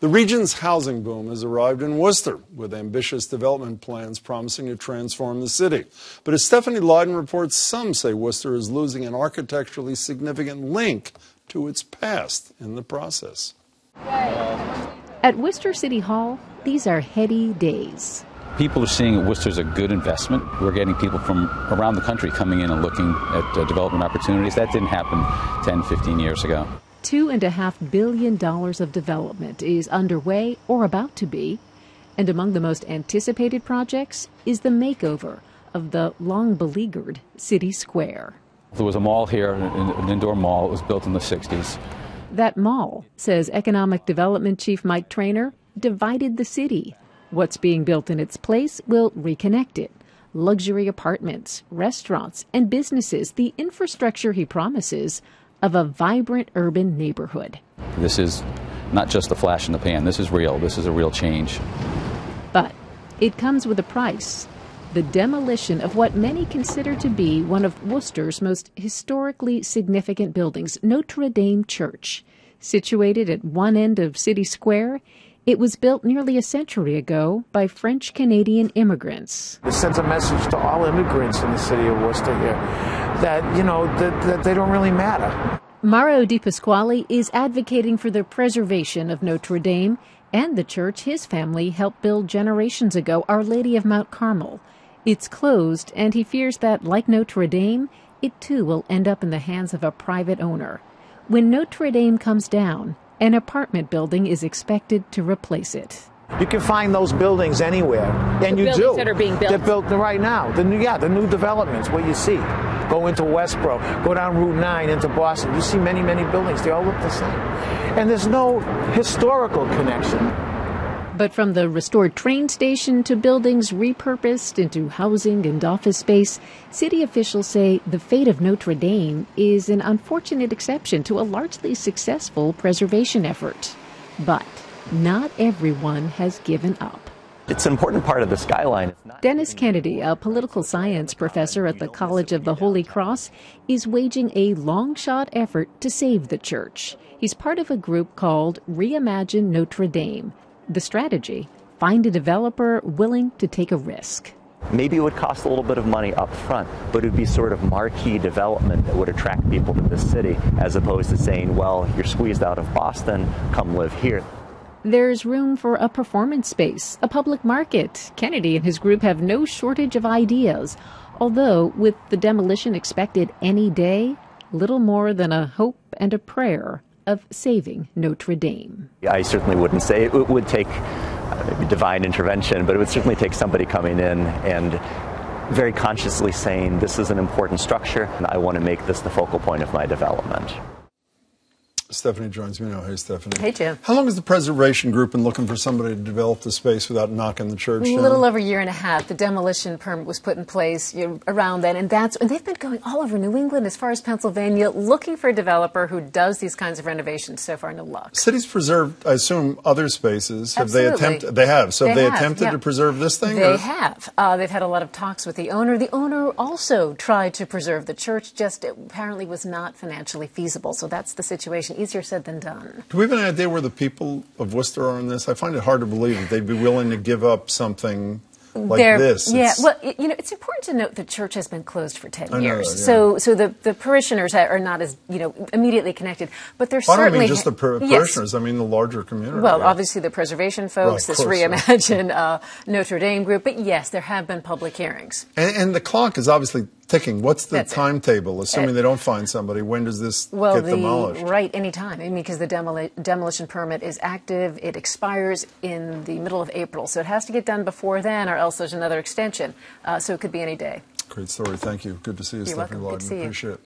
The region's housing boom has arrived in Worcester, with ambitious development plans promising to transform the city. But as Stephanie Lydon reports, some say Worcester is losing an architecturally significant link to its past in the process. At Worcester City Hall, these are heady days. People are seeing that Worcester's a good investment. We're getting people from around the country coming in and looking at development opportunities. That didn't happen 10, 15 years ago. $2.5 billion of development is underway or about to be. And among the most anticipated projects is the makeover of the long-beleaguered city square. There was a mall here, an indoor mall. It was built in the 60s. That mall, says Economic Development Chief Mike Traynor, divided the city. What's being built in its place will reconnect it. Luxury apartments, restaurants, and businesses, the infrastructure he promises of a vibrant urban neighborhood. This is not just a flash in the pan. This is real. This is a real change. But it comes with a price. The demolition of what many consider to be one of Worcester's most historically significant buildings, Notre Dame Church. Situated at one end of City Square, it was built nearly a century ago by French-Canadian immigrants. It sends a message to all immigrants in the city of Worcester here that, that they don't really matter. Mauro Di Pasquale is advocating for the preservation of Notre Dame and the church his family helped build generations ago, Our Lady of Mount Carmel. It's closed, and he fears that, like Notre Dame, it too will end up in the hands of a private owner. When Notre Dame comes down, an apartment building is expected to replace it. You can find those buildings anywhere, and you do. Buildings that are being built. They're built right now. The new developments, what you see. Go into Westboro, go down Route 9 into Boston. You see many, many buildings. They all look the same. And there's no historical connection. But from the restored train station to buildings repurposed into housing and office space, city officials say the fate of Notre Dame is an unfortunate exception to a largely successful preservation effort. But not everyone has given up. It's an important part of the skyline. Dennis Kennedy, a political science professor at the College of the Holy Cross, is waging a long-shot effort to save the church. He's part of a group called Reimagine Notre Dame. The strategy, find a developer willing to take a risk. Maybe it would cost a little bit of money up front, but it would be sort of marquee development that would attract people to the city, as opposed to saying, well, you're squeezed out of Boston, come live here. There's room for a performance space, a public market. Kennedy and his group have no shortage of ideas, although with the demolition expected any day, little more than a hope and a prayer of saving Notre Dame. I certainly wouldn't say it would take maybe divine intervention, but it would certainly take somebody coming in and very consciously saying, this is an important structure, and I want to make this the focal point of my development. Stephanie joins me now. Hey, Stephanie. Hey, Jim. How long has the preservation group been looking for somebody to develop the space without knocking the church down? A little over a year and a half. The demolition permit was put in place around then, and they've been going all over New England as far as Pennsylvania, looking for a developer who does these kinds of renovations. So far, no luck. Cities preserved, I assume, other spaces. Have Absolutely. they attempted? They have. So they attempted yeah. to preserve this thing? They have. They've had a lot of talks with the owner. The owner also tried to preserve the church, just apparently was not financially feasible. So that's the situation. Easier said than done. Do we have an idea where the people of Worcester are on this? I find it hard to believe that they'd be willing to give up something like this. Yeah, well, it's important to note the church has been closed for 10 years. Yeah. So the parishioners are not as, immediately connected. But they're I certainly... don't mean just the parishioners, Yes. I mean the larger community. Well, obviously the preservation folks, Well, this Reimagine Notre Dame group. But yes, there have been public hearings. And the clock is obviously ticking. What's the timetable? Assuming they don't find somebody, when does this get demolished? Right, any time. Because the demolition permit is active. It expires in the middle of April. So it has to get done before then, or else there's another extension. So it could be any day. Great story. Thank you. Good to see you, You're Stephanie welcome. Good to Lydon. see you. Appreciate it.